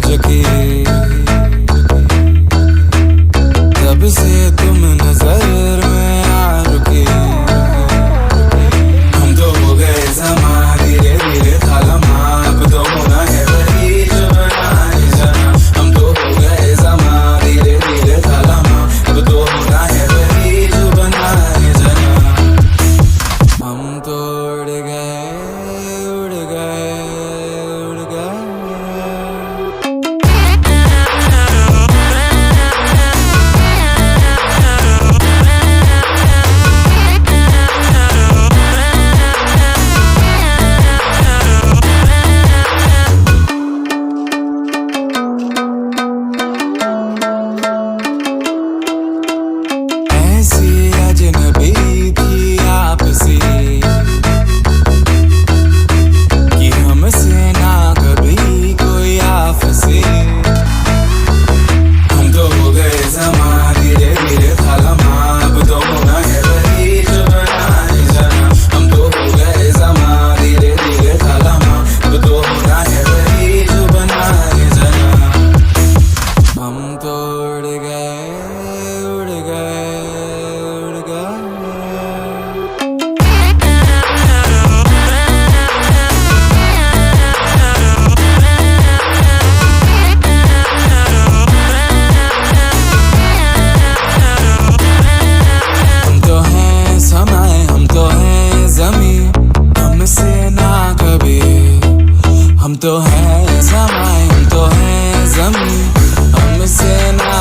झुकी तब से तुम नजर में आ रुकी। हम तो हो गए समा धीरे धीरे थालमा, अब तो होना है वही जो बनाए जाना। हम तो हो गए समा धीरे धीरे थालमा, अब तो होना है वही जो बनाए जाना। हम तो उड़ गए उड़ गए उड़ गए। अजनबी थी आपसी कि हमसे ना कभी कोई आपसी। हम तो हो गए समा धीरे धीरे थालमा, अब तो होना है वही जो बनाए जाना। हम तो हो गए समा धीरे धीरे थालमा, अब तो होना है वही जो बनाए जाना। हम तो उड़ गए उड़ गए। हम तो हैं समाए, हम तो हैं ज़मीं, हमसे ना